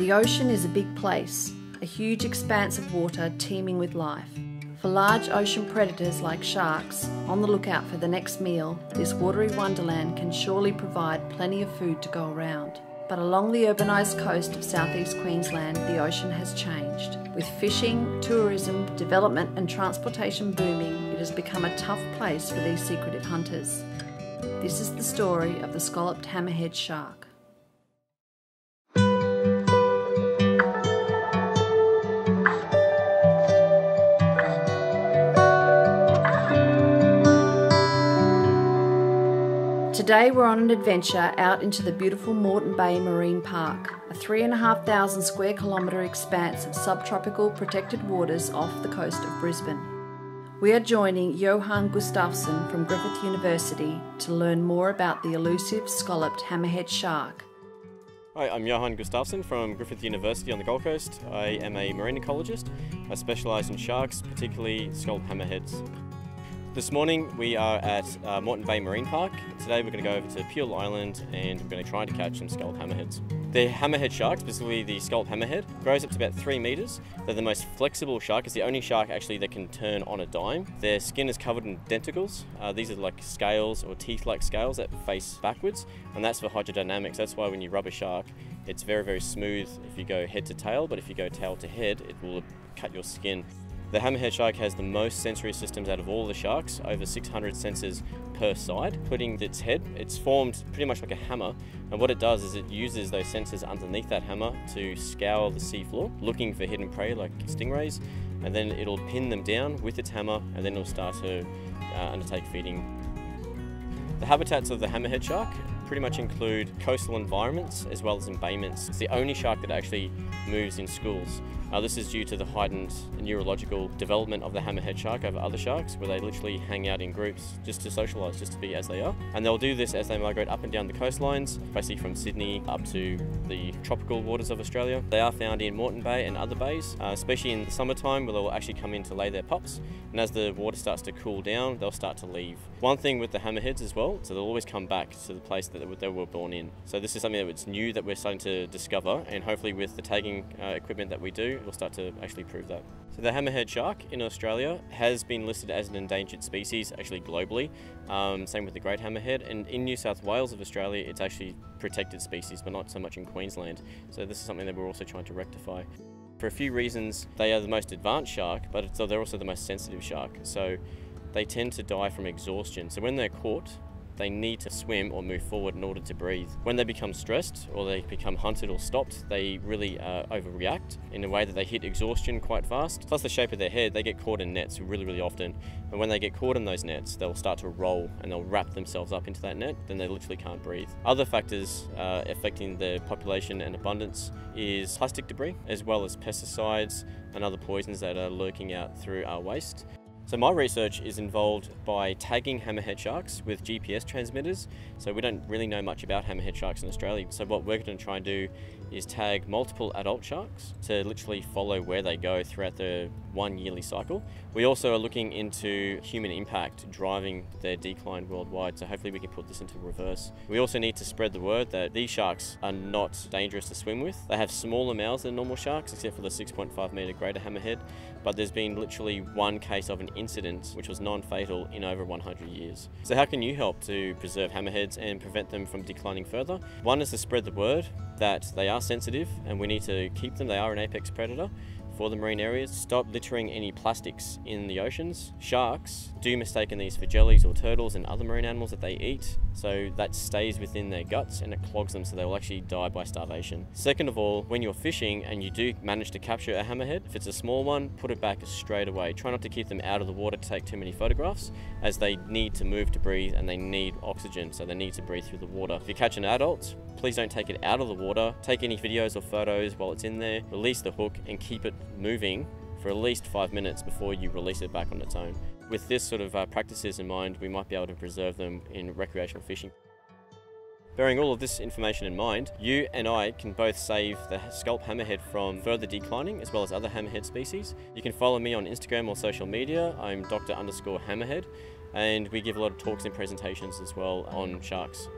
The ocean is a big place, a huge expanse of water teeming with life. For large ocean predators like sharks, on the lookout for the next meal, this watery wonderland can surely provide plenty of food to go around. But along the urbanised coast of southeast Queensland, the ocean has changed. With fishing, tourism, development and transportation booming, it has become a tough place for these secretive hunters. This is the story of the scalloped hammerhead shark. Today we're on an adventure out into the beautiful Moreton Bay Marine Park, a 3,500 square kilometre expanse of subtropical protected waters off the coast of Brisbane. We are joining Johan Gustafsson from Griffith University to learn more about the elusive scalloped hammerhead shark. Hi, I'm Johan Gustafsson from Griffith University on the Gold Coast. I am a marine ecologist. I specialise in sharks, particularly scalloped hammerheads. This morning we are at Moreton Bay Marine Park. Today we're going to go over to Peel Island and we're going to try to catch some scalloped hammerheads. The hammerhead shark, specifically the scalloped hammerhead, grows up to about 3 metres. They're the most flexible shark. It's the only shark actually that can turn on a dime. Their skin is covered in denticles. These are like scales or teeth-like scales that face backwards, and that's for hydrodynamics. That's why when you rub a shark, it's very, very smooth if you go head to tail, but if you go tail to head, it will cut your skin. The hammerhead shark has the most sensory systems out of all the sharks, over 600 sensors per side. Putting its head, it's formed pretty much like a hammer, and what it does is it uses those sensors underneath that hammer to scour the seafloor, looking for hidden prey like stingrays, and then it'll pin them down with its hammer, and then it'll start to undertake feeding. The habitats of the hammerhead shark pretty much include coastal environments as well as embayments. It's the only shark that actually moves in schools. This is due to the heightened neurological development of the hammerhead shark over other sharks, where they literally hang out in groups just to socialise, just to be as they are. And they'll do this as they migrate up and down the coastlines, basically from Sydney up to the tropical waters of Australia. They are found in Moreton Bay and other bays, especially in the summertime, where they'll actually come in to lay their pups. And as the water starts to cool down, they'll start to leave. One thing with the hammerheads as well, so they'll always come back to the place that they were born in. So this is something that's new that we're starting to discover, and hopefully with the tagging equipment that we do, we'll start to actually prove that. So the hammerhead shark in Australia has been listed as an endangered species, actually globally. Same with the great hammerhead, and in New South Wales of Australia, it's actually protected species, but not so much in Queensland. So this is something that we're also trying to rectify. For a few reasons, they are the most advanced shark, but they're also the most sensitive shark. So they tend to die from exhaustion. So when they're caught, they need to swim or move forward in order to breathe. When they become stressed or they become hunted or stopped, they really overreact in a way that they hit exhaustion quite fast. Plus the shape of their head, they get caught in nets really, really often. And when they get caught in those nets, they'll start to roll and they'll wrap themselves up into that net, then they literally can't breathe. Other factors affecting the population and abundance is plastic debris, as well as pesticides and other poisons that are lurking out through our waste. So my research is involved by tagging hammerhead sharks with GPS transmitters. So we don't really know much about hammerhead sharks in Australia. So what we're going to try and do is tag multiple adult sharks to literally follow where they go throughout the 1 yearly cycle. We also are looking into human impact driving their decline worldwide, so hopefully we can put this into reverse. We also need to spread the word that these sharks are not dangerous to swim with. They have smaller mouths than normal sharks, except for the 6.5 metre greater hammerhead, but there's been literally one case of an incident which was non-fatal in over 100 years. So how can you help to preserve hammerheads and prevent them from declining further? One is to spread the word that they are sensitive and we need to keep them. They are an apex predator for the marine areas. Stop littering any plastics in the oceans. Sharks do mistake these for jellies or turtles and other marine animals that they eat, so that stays within their guts and it clogs them, so they will actually die by starvation. Second of all, when you're fishing and you do manage to capture a hammerhead, if it's a small one, put it back straight away. Try not to keep them out of the water to take too many photographs, as they need to move to breathe and they need oxygen, so they need to breathe through the water. If you catch an adult, please don't take it out of the water. Take any videos or photos while it's in there, release the hook and keep it moving for at least 5 minutes before you release it back on its own. With this sort of practices in mind, we might be able to preserve them in recreational fishing. Bearing all of this information in mind, you and I can both save the scalloped hammerhead from further declining, as well as other hammerhead species. You can follow me on Instagram or social media. I'm Dr_Hammerhead, and we give a lot of talks and presentations as well on sharks.